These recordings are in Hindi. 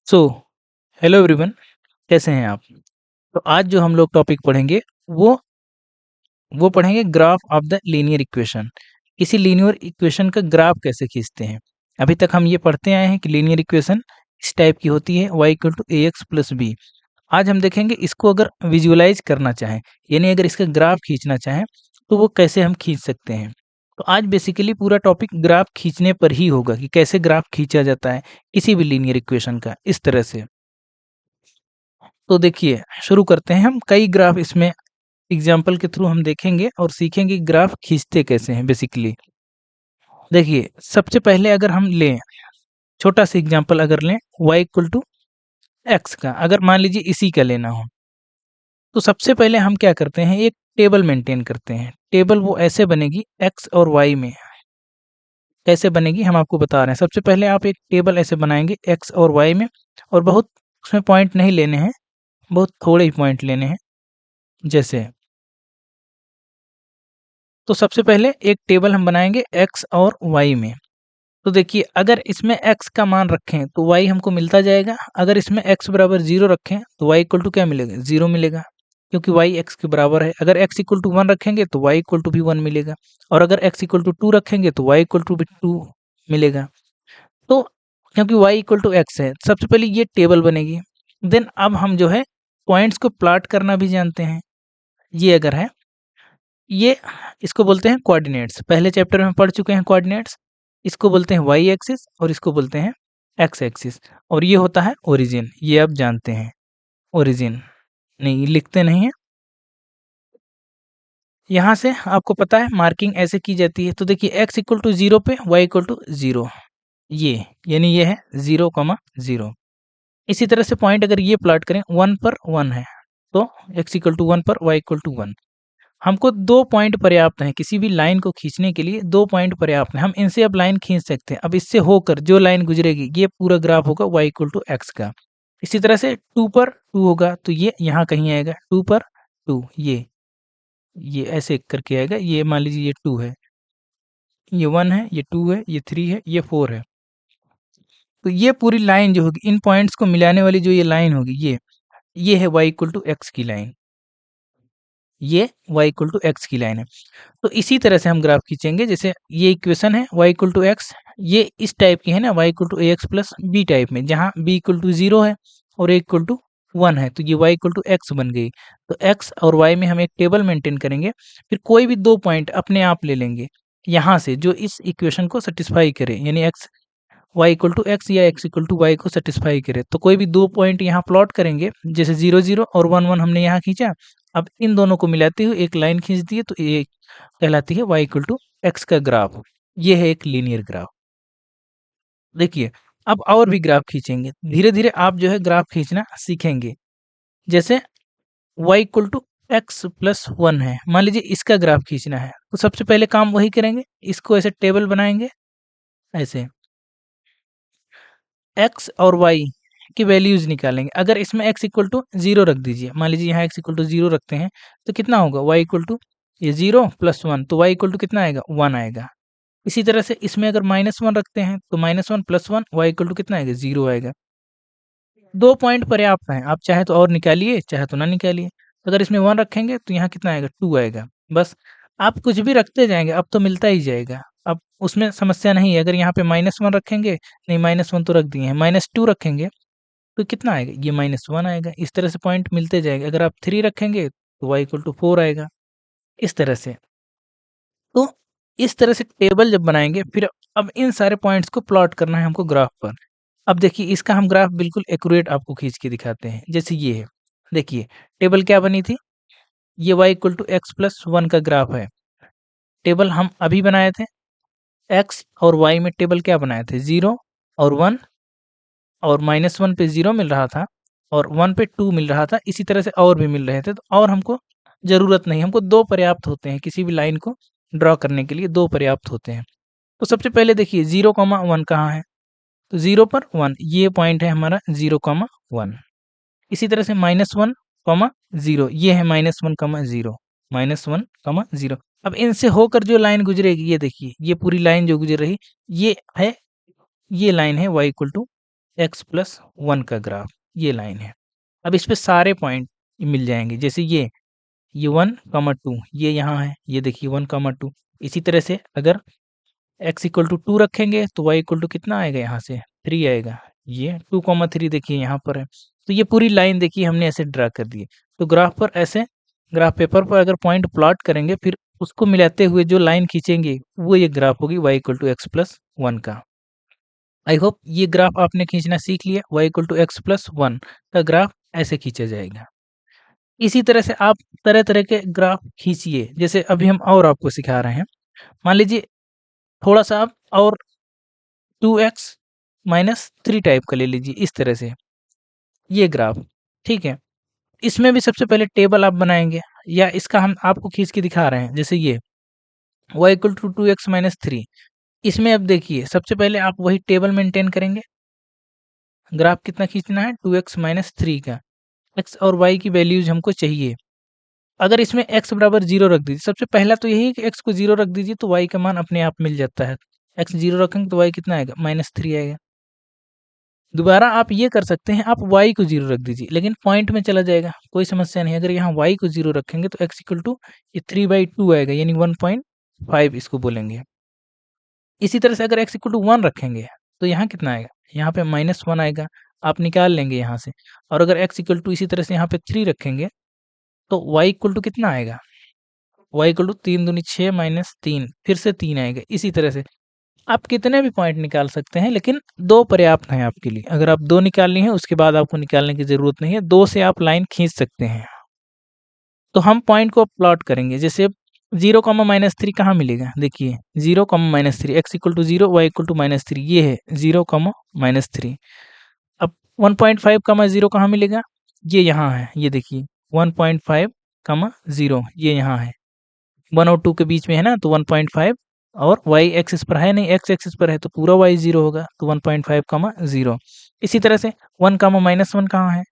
सो हेलो एवरीवन, कैसे हैं आप? तो आज जो हम लोग टॉपिक पढ़ेंगे वो वो पढ़ेंगे graph of the linear equation. किसी लीनियर इक्वेशन का ग्राफ कैसे खींचते हैं। अभी तक हम ये पढ़ते आए हैं कि लीनियर इक्वेशन इस टाइप की होती है, y equal to A X plus B. आज हम देखेंगे इसको अगर विजुअलाइज करना चाहें, यानी अगर इसका ग्राफ खींचना चाहें तो वो कैसे हम खींच सकते हैं। तो आज बेसिकली पूरा टॉपिक ग्राफ खींचने पर ही होगा कि कैसे ग्राफ खींचा जाता है किसी भी लीनियर इक्वेशन का इस तरह से। तो देखिए, शुरू करते हैं। हम कई ग्राफ इसमें एग्जाम्पल के थ्रू हम देखेंगे और सीखेंगे ग्राफ खींचते कैसे हैं बेसिकली। देखिए, सबसे पहले अगर हम लें छोटा सा एग्जाम्पल, अगर लें y इक्वल टू एक्स का, अगर मान लीजिए इसी का लेना हो, तो सबसे पहले हम क्या करते हैं, एक टेबल मेंटेन करते हैं। टेबल वो ऐसे बनेगी x और y में। कैसे बनेगी हम आपको बता रहे हैं। सबसे पहले आप एक टेबल ऐसे बनाएंगे x और y में, और बहुत उसमें पॉइंट नहीं लेने हैं, बहुत थोड़े ही पॉइंट लेने हैं। जैसे तो सबसे पहले एक टेबल हम बनाएंगे x और y में। तो देखिए, अगर इसमें x का मान रखें तो y हमको मिलता जाएगा। अगर इसमें x बराबर 0 रखें तो y इक्वल टू क्या मिलेगा, 0 मिलेगा, क्योंकि y x के बराबर है। अगर x इक्वल टू 1 रखेंगे तो y इक्वल टू भी 1 मिलेगा, और अगर x इक्वल टू 2 रखेंगे तो y इक्वल टू भी 2 मिलेगा। तो क्योंकि y इक्वल टू x है, सबसे पहले ये टेबल बनेगी। देन अब हम जो है पॉइंट्स को प्लॉट करना भी जानते हैं। ये अगर है, ये इसको बोलते हैं कोऑर्डिनेट्स। पहले चैप्टर में पढ़ चुके हैं कोऑर्डिनेट्स। इसको बोलते हैं वाई एक्सिस और इसको बोलते हैं एक्स एक्सिस। और ये होता है ओरिजिन, ये आप जानते हैं। ओरिजिन नहीं लिखते नहीं है, यहाँ से आपको पता है मार्किंग ऐसे की जाती है। तो देखिए, एक्स इक्वल टू 0 पे वाई इक्वल टू 0, ये यानी ये है 0,0। इसी तरह से पॉइंट अगर ये प्लॉट करें 1 पर 1 है, तो एक्स इक्वल टू 1 पर वाई इक्वल टू 1। हमको 2 पॉइंट पर्याप्त हैं किसी भी लाइन को खींचने के लिए। 2 पॉइंट पर्याप्त हैं, हम इनसे अब लाइन खींच सकते हैं। अब इससे होकर जो लाइन गुजरेगी ये पूरा ग्राफ होगा y इक्वल टू एक्स का। इसी तरह से 2 पर 2 होगा तो ये यहाँ कहीं आएगा, 2 पर 2, ये ऐसे करके आएगा। ये मान लीजिए ये 2 है, ये 1 है, ये 2 है, ये 3 है, ये 4 है। तो ये पूरी लाइन जो होगी, इन पॉइंट्स को मिलाने वाली जो ये लाइन होगी, ये है y इक्वल टू एक्स की लाइन। ये y इक्वल टू एक्स की लाइन है। तो इसी तरह से हम ग्राफ खींचेंगे। जैसे ये इक्वेशन है y इक्वल टू एक्स, ये इस टाइप की है ना, y equal to A X plus B type में, जहाँ b इक्वल टू 0 है और a इक्वल टू 1 है, तो ये y इक्वल टू एक्स बन गई। तो x और y में हम एक टेबल मेंटेन करेंगे। फिर कोई भी 2 पॉइंट अपने आप ले लेंगे यहाँ से जो इस इक्वेशन को सेटिस्फाई करे, यानी x y equal to X या x इक्वल टू वाई को सेटिस्फाई करे। तो कोई भी 2 पॉइंट यहाँ प्लॉट करेंगे, जैसे 0 0 और 1 1 हमने यहाँ खींचा। अब इन दोनों को मिलाते हुए एक लाइन खींच दी है, तो ये कहलाती है y इक्वल टू एक्स का ग्राफ। ये है एक लीनियर ग्राफ। देखिए, अब और भी ग्राफ खींचेंगे। धीरे धीरे आप जो है ग्राफ खींचना सीखेंगे। जैसे y equal to x plus 1 है, मान लीजिए इसका ग्राफ खींचना है, तो सबसे पहले काम वही करेंगे, इसको ऐसे टेबल बनाएंगे ऐसे, x और y की वैल्यूज निकालेंगे। अगर इसमें x इक्वल टू 0 रख दीजिए, मान लीजिए यहाँ x इक्वल टू 0 रखते हैं, तो कितना होगा y इक्वल टू ये 0 प्लस 1, तो y इक्वल टू कितना आएगा, 1 आएगा। इसी तरह से इसमें अगर -1 रखते हैं तो -1 प्लस 1 y इक्वल टू कितना आएगा, 0 आएगा। 2 पॉइंट पर्याप्त हैं, आप चाहे तो और निकालिए, चाहे तो ना निकालिए। अगर इसमें 1 रखेंगे तो यहाँ कितना आएगा, 2 आएगा। बस आप कुछ भी रखते जाएंगे, अब तो मिलता ही जाएगा। अब उसमें समस्या नहीं है। अगर यहाँ पे -1 रखेंगे, नहीं -1 तो रख दिए हैं, -2 रखेंगे तो कितना आएगा, ये -1 आएगा। इस तरह से पॉइंट मिलते जाएगा। अगर आप 3 रखेंगे तो y इक्वल टू 4 आएगा, इस तरह से। तो इस तरह से टेबल जब बनाएंगे, फिर अब इन सारे पॉइंट्स को प्लॉट करना है हमको ग्राफ पर। अब देखिए, इसका हम ग्राफ बिल्कुल एक्यूरेट आपको खींच के दिखाते हैं। जैसे ये है, देखिए टेबल क्या बनी थी, ये y equal to x plus 1 का ग्राफ है। टेबल हम अभी बनाए थे, x और y में टेबल क्या बनाए थे, 0 और 1, और -1 पे 0 मिल रहा था और 1 पे 2 मिल रहा था। इसी तरह से और भी मिल रहे थे, तो और हमको ज़रूरत नहीं, हमको 2 पर्याप्त होते हैं। किसी भी लाइन को ड्रॉ करने के लिए 2 पर्याप्त होते हैं। तो सबसे पहले देखिए 0,1 कहाँ है, तो 0 पर 1, ये पॉइंट है हमारा 0,1। इसी तरह से -1,0, ये है -1,0, -1,0। अब इनसे होकर जो लाइन गुजरेगी, ये देखिए, ये पूरी लाइन जो गुजर रही, ये है, ये लाइन है y equal to x plus one का ग्राफ, ये लाइन है। अब इस पे सारे पॉइंट मिल जाएंगे, जैसे ये 1, 2 ये यहाँ है, ये देखिए 1, 2। इसी तरह से अगर x इक्वल टू 2 रखेंगे तो y इक्वल टू कितना आएगा, यहाँ से 3 आएगा। ये 2, 3 देखिए यहाँ पर है। तो ये पूरी लाइन देखिए हमने ऐसे ड्रा कर दी है। तो ग्राफ पर ऐसे, ग्राफ पेपर पर अगर पॉइंट प्लॉट करेंगे, फिर उसको मिलाते हुए जो लाइन खींचेंगे, वो ये ग्राफ होगी y equal to x plus one का। आई होप ये ग्राफ आपने खींचना सीख लिया। y equal to x plus one का ग्राफ ऐसे खींचा जाएगा। इसी तरह से आप तरह तरह के ग्राफ खींचिए, जैसे अभी हम और आपको सिखा रहे हैं। मान लीजिए थोड़ा सा आप और 2x-3 टाइप का ले लीजिए, इस तरह से ये ग्राफ, ठीक है। इसमें भी सबसे पहले टेबल आप बनाएंगे, या इसका हम आपको खींच के दिखा रहे हैं, जैसे ये y इक्वल टू 2x-3। इसमें अब देखिए सबसे पहले आप वही टेबल मेंटेन करेंगे। ग्राफ कितना खींचना है, 2x-3 का। x और y की वैल्यूज हमको चाहिए। अगर इसमें x बराबर 0 रख दीजिए, सबसे पहला तो यही है कि x को 0 रख दीजिए, तो y का मान अपने आप मिल जाता है। x 0 रखेंगे तो y कितना आएगा, -3 आएगा। दोबारा आप ये कर सकते हैं, आप y को 0 रख दीजिए, लेकिन पॉइंट में चला जाएगा, कोई समस्या नहीं। अगर यहाँ y को 0 रखेंगे तो x इक्वल टू ये 3/2 आएगा, यानी 1.5 इसको बोलेंगे। इसी तरह से अगर x इक्वल टू 1 रखेंगे तो यहाँ कितना आएगा, यहाँ पे -1 आएगा, आप निकाल लेंगे यहाँ से। और अगर x इक्वल टू इसी तरह से यहाँ पे 3 रखेंगे तो y इक्वल टू कितना आएगा, y इक्वल टू 3 दूनी 6 -3, फिर से 3 आएगा। इसी तरह से आप कितने भी पॉइंट निकाल सकते हैं, लेकिन 2 पर्याप्त हैं आपके लिए। अगर आप 2 निकालनी है, उसके बाद आपको निकालने की ज़रूरत नहीं है, 2 से आप लाइन खींच सकते हैं। तो हम पॉइंट को प्लॉट करेंगे, जैसे 0, -3 कहाँ मिलेगा, देखिए 0, -3 x equal to 0, y equal to -3, ये है 0, -3। अब 1.5, 0 कहाँ मिलेगा, ये यहाँ है, ये देखिए 1.5, 0 ये यहाँ है। 1 और 2 के बीच में है ना, तो 1.5, और y एक्सिस पर है नहीं, x एक्सिस पर है तो पूरा y 0 होगा, तो 1.5, 0। इसी तरह से 1, -1 कहाँ है,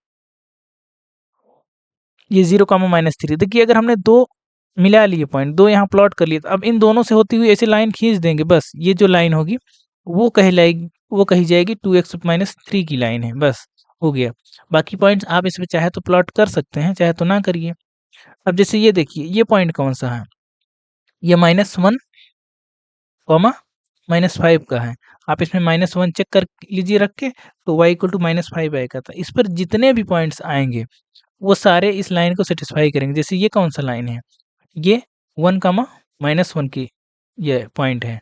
ये 0, -3। देखिए अगर हमने 2 मिला लिए पॉइंट, 2 यहाँ प्लॉट कर लिए, तो अब इन दोनों से होती हुई ऐसी लाइन खींच देंगे, बस ये जो लाइन होगी वो कही जाएगी 2x-3 की लाइन है, बस हो गया। बाकी पॉइंट्स आप इसमें चाहे तो प्लॉट कर सकते हैं, चाहे तो ना करिए। अब जैसे ये देखिए, ये पॉइंट कौन सा है, ये -1, -5 का है। आप इसमें -1 चेक कर लीजिए रख के, तो y इक्वल टू -5 आएगा। था इस पर जितने भी पॉइंट्स आएंगे, वो सारे इस लाइन को सेटिस्फाई करेंगे। जैसे ये कौन सा लाइन है, ये 1, -1 की ये पॉइंट है।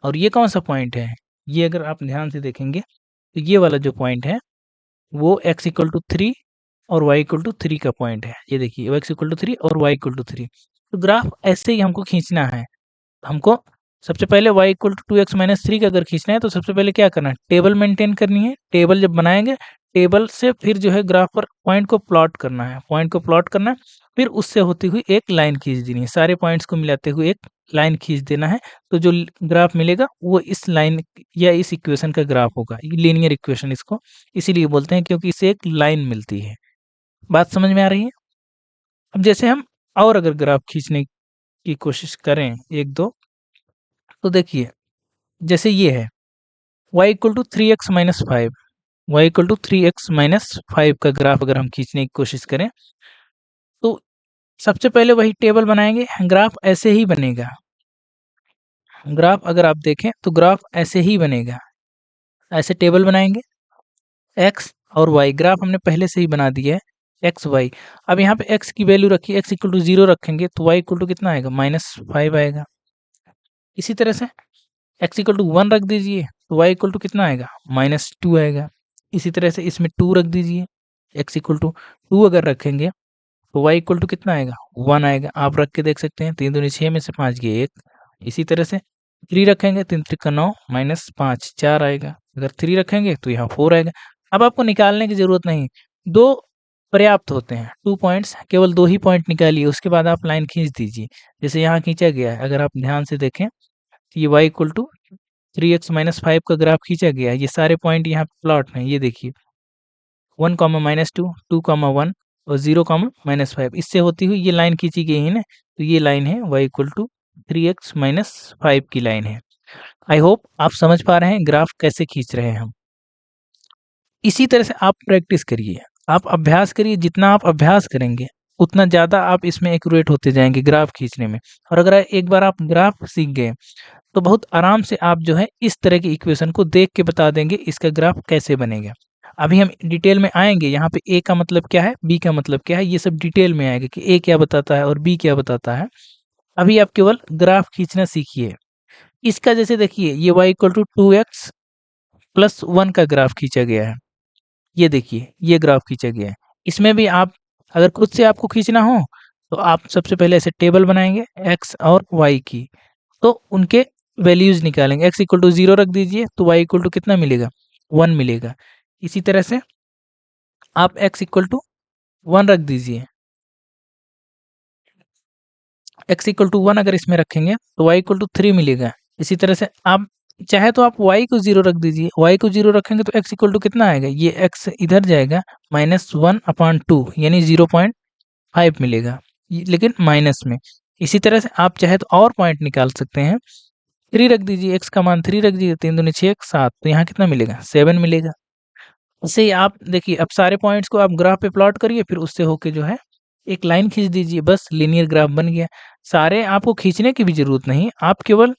और ये कौन सा पॉइंट है, ये अगर आप ध्यान से देखेंगे तो ये वाला जो पॉइंट है, वो x इक्वल टू 3 और y इक्वल टू 3 का पॉइंट है। ये देखिए x इक्वल टू 3 और y इक्वल टू 3। तो ग्राफ ऐसे ही हमको खींचना है। हमको सबसे पहले y इक्वल टू 2x-3 का अगर खींचना है, तो सबसे पहले क्या करना है, टेबल मेंटेन करनी है। टेबल जब बनाएंगे, टेबल से फिर जो है ग्राफ पर पॉइंट को प्लॉट करना है, पॉइंट को प्लॉट करना है, फिर उससे होती हुई एक लाइन खींच देनी है। सारे पॉइंट्स को मिलाते हुए एक लाइन खींच देना है, तो जो ग्राफ मिलेगा वो इस लाइन या इस इक्वेशन का ग्राफ होगा। ये लीनियर इक्वेशन इसको इसीलिए बोलते हैं, क्योंकि इससे एक लाइन मिलती है। बात समझ में आ रही है। अब जैसे हम और अगर ग्राफ खींचने की कोशिश करें एक दो, तो देखिए जैसे ये है y equal to 3x-5, y equal to 3x-5 का ग्राफ अगर हम खींचने की कोशिश करें, तो सबसे पहले वही टेबल बनाएंगे। ग्राफ ऐसे ही बनेगा। ग्राफ अगर आप देखें तो ग्राफ ऐसे ही बनेगा। ऐसे टेबल बनाएंगे, x और y ग्राफ हमने पहले से ही बना दिया है, x y। अब यहाँ पे x की वैल्यू रखिए, x इक्वल टू 0 रखेंगे तो y इक्वल टू कितना आएगा, -5 आएगा। इसी तरह से x इक्वल टू 1 रख दीजिए तो y इक्वल टू कितना आएगा, -2 आएगा। इसी तरह से इसमें 2 रख दीजिए, x इक्वल टू 2 अगर रखेंगे तो y इक्वल टू कितना आएगा, 1 आएगा। आप रख के देख सकते हैं, 3 दूनी 6 में से 5 गए 1। इसी तरह से 3 रखेंगे, 3 त्रिक 9 -5 4 आएगा। अगर 3 रखेंगे तो यहाँ 4 आएगा। अब आपको निकालने की जरूरत नहीं, 2 पर्याप्त होते हैं। 2 पॉइंट्स, केवल 2 ही पॉइंट निकालिए, उसके बाद आप लाइन खींच दीजिए। जैसे यहाँ खींचा गया है, अगर आप ध्यान से देखें तो ये y इक्वल टू 3x-5 का ग्राफ खींचा गया है। ये सारे पॉइंट यहाँ प्लॉट हैं, ये देखिए 1, -2, 2, 1 और 0, -5। इससे होती हुई ये लाइन खींची गई है ना, तो ये लाइन है y इक्वल टू 3x-5 की लाइन है। आई होप आप समझ पा रहे हैं ग्राफ कैसे खींच रहे हैं हम। इसी तरह से आप प्रैक्टिस करिए, आप अभ्यास करिए, जितना आप अभ्यास करेंगे उतना ज़्यादा आप इसमें एक्यूरेट होते जाएंगे ग्राफ खींचने में। और अगर एक बार आप ग्राफ सीख गए तो बहुत आराम से आप जो है इस तरह की इक्वेशन को देख के बता देंगे इसका ग्राफ कैसे बनेगा। अभी हम डिटेल में आएंगे, यहाँ पे ए का मतलब क्या है, बी का मतलब क्या है, ये सब डिटेल में आएगा कि ए क्या बताता है और बी क्या बताता है। अभी आप केवल ग्राफ खींचना सीखिए। इसका जैसे देखिए ये y equal to 2x plus 1 का ग्राफ खींचा गया है। ये देखिए ये ग्राफ खींचा गया है। इसमें भी आप अगर खुद से आपको खींचना हो तो आप सबसे पहले ऐसे टेबल बनाएंगे x और y की, तो उनके वैल्यूज निकालेंगे। x इक्वल टू 0 रख दीजिए तो y इक्वल टू कितना मिलेगा, 1 मिलेगा। इसी तरह से आप x इक्वल टू 1 रख दीजिए, x इक्वल टू 1 अगर इसमें रखेंगे तो y इक्वल टू 3 मिलेगा। इसी तरह से आप चाहे तो आप y को 0 रख दीजिए, y को 0 रखेंगे तो x इक्वल टू कितना आएगा, ये x इधर जाएगा -1/2 यानी 0.5 मिलेगा, लेकिन माइनस में। इसी तरह से आप चाहे तो और पॉइंट निकाल सकते हैं, 3 रख दीजिए, x का मान 3 रख दीजिए, 3 दूनी 6 7, तो यहाँ कितना मिलेगा 7 मिलेगा। इससे ही आप देखिए अब सारे पॉइंट्स को आप ग्राफ पे प्लॉट करिए, फिर उससे होके जो है एक लाइन खींच दीजिए, बस लीनियर ग्राफ बन गया। सारे आपको खींचने की भी जरूरत नहीं, आप केवल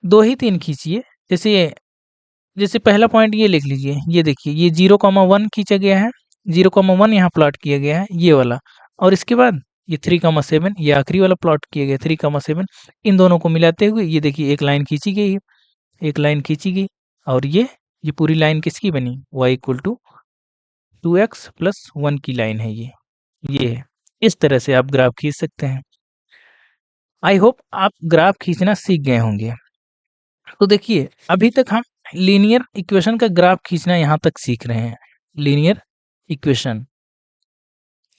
2 ही 3 खींचिए। जैसे पहला पॉइंट ये लिख लीजिए, ये देखिए ये 0,1 खींचा गया है, 0,1 यहाँ प्लॉट किया गया है ये वाला, और इसके बाद ये 3,7 ये आखिरी वाला प्लॉट किया गया 3,7। इन दोनों को मिलाते हुए ये देखिए एक लाइन खींची गई है, एक लाइन खींची गई, और ये पूरी लाइन किसकी बनी, y equal to 2x plus 1 की लाइन है ये है। इस तरह से आप ग्राफ खींच सकते हैं। आई होप आप ग्राफ खींचना सीख गए होंगे। तो देखिए अभी तक हम लीनियर इक्वेशन का ग्राफ खींचना यहाँ तक सीख रहे हैं। Linear equation,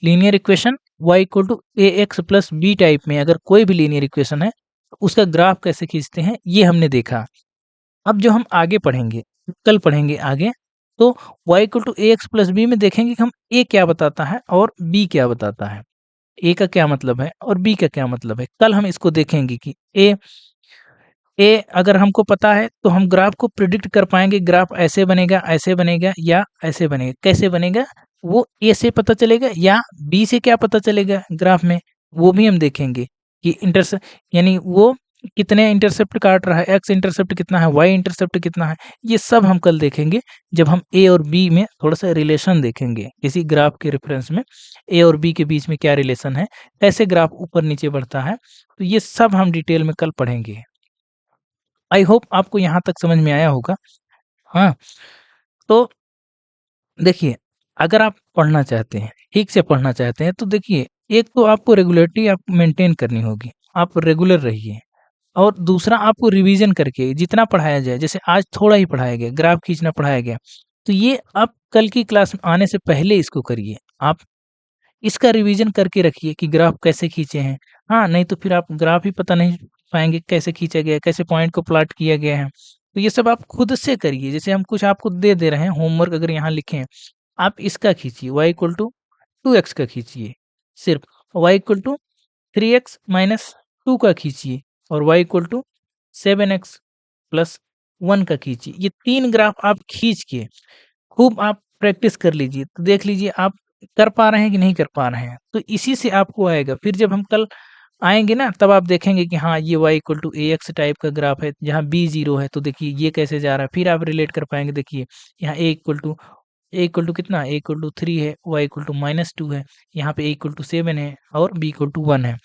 linear equation y equal to A X plus B type में अगर कोई भी लीनियर इक्वेशन है तो उसका ग्राफ कैसे खींचते हैं ये हमने देखा। अब जो हम आगे पढ़ेंगे, कल पढ़ेंगे आगे, तो y equal to A X plus B में देखेंगे कि हम a क्या बताता है और b क्या बताता है, a का क्या मतलब है और b का क्या मतलब है। कल हम इसको देखेंगे कि ए अगर हमको पता है तो हम ग्राफ को प्रिडिक्ट कर पाएंगे, ग्राफ ऐसे बनेगा या ऐसे बनेगा, कैसे बनेगा वो ए से पता चलेगा या बी से क्या पता चलेगा ग्राफ में, वो भी हम देखेंगे कि इंटरसेप्ट यानी वो कितने इंटरसेप्ट काट रहा है, एक्स इंटरसेप्ट कितना है, वाई इंटरसेप्ट कितना है, ये सब हम कल देखेंगे जब हम ए और बी में थोड़ा सा रिलेशन देखेंगे। किसी ग्राफ के रेफरेंस में ए और बी के बीच में क्या रिलेशन है, कैसे ग्राफ ऊपर नीचे बढ़ता है, तो ये सब हम डिटेल में कल पढ़ेंगे। आई होप आपको यहाँ तक समझ में आया होगा। हाँ, तो देखिए अगर आप पढ़ना चाहते हैं, ठीक से पढ़ना चाहते हैं, तो देखिए एक तो आपको रेगुलरिटी आप मेंटेन करनी होगी, आप रेगुलर रहिए, और दूसरा आपको रिवीजन करके जितना पढ़ाया जाए, जैसे आज थोड़ा ही पढ़ाया गया, ग्राफ खींचना पढ़ाया गया, तो ये आप कल की क्लास में आने से पहले इसको करिए। आप इसका रिवीजन करके रखिए कि ग्राफ कैसे खींचे हैं। हाँ, नहीं तो फिर आप ग्राफ ही पता नहीं पाएँगे कैसे खींचा गया है, कैसे पॉइंट को प्लॉट किया गया है। तो ये सब आप खुद से करिए, जैसे हम कुछ आपको दे रहे हैं होमवर्क, अगर यहाँ लिखे हैं, आप इसका खींचिए y इक्वल टू 2x का खींचिए, सिर्फ y equal to 3x minus 2 का खींचिए, और y equal to 7x plus 1 का खींचिए। ये 3 ग्राफ आप खींच के खूब आप प्रैक्टिस कर लीजिए, तो देख लीजिए आप कर पा रहे हैं कि नहीं कर पा रहे हैं, तो इसी से आपको आएगा। फिर जब हम कल आएँगे ना, तब आप देखेंगे कि हाँ, ये y equal to ax type का ग्राफ है, जहाँ b 0 है, तो देखिए ये कैसे जा रहा है, फिर आप रिलेट कर पाएँगे। देखिए यहाँ a इक्वल टू कितना, a इक्वल टू 3 है, y इक्वल टू -2 है, यहाँ पे a इक्वल टू 7 है और b इक्वल टू 1 है।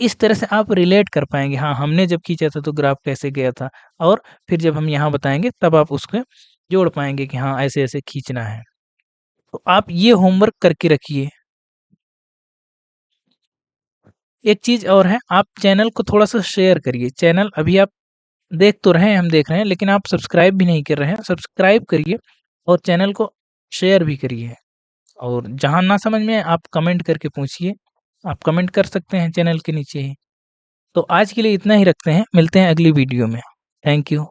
इस तरह से आप रिलेट कर पाएँगे, हाँ, हमने जब खींचा था तो ग्राफ कैसे गया था, और फिर जब हम यहाँ बताएँगे तब आप उसको जोड़ पाएँगे कि हाँ, ऐसे-ऐसे खींचना है। तो आप ये होमवर्क करके रखिए। एक चीज़ और है, आप चैनल को थोड़ा-सा शेयर करिए। चैनल अभी आप देख तो रहे हैं, हम देख रहे हैं, लेकिन आप सब्सक्राइब भी नहीं कर रहे हैं। सब्सक्राइब करिए और चैनल को शेयर भी करिए, और जहाँ ना समझ में आए आप कमेंट करके पूछिए। आप कमेंट कर सकते हैं चैनल के नीचे ही। तो आज के लिए इतना ही रखते हैं, मिलते हैं अगली वीडियो में। Thank you.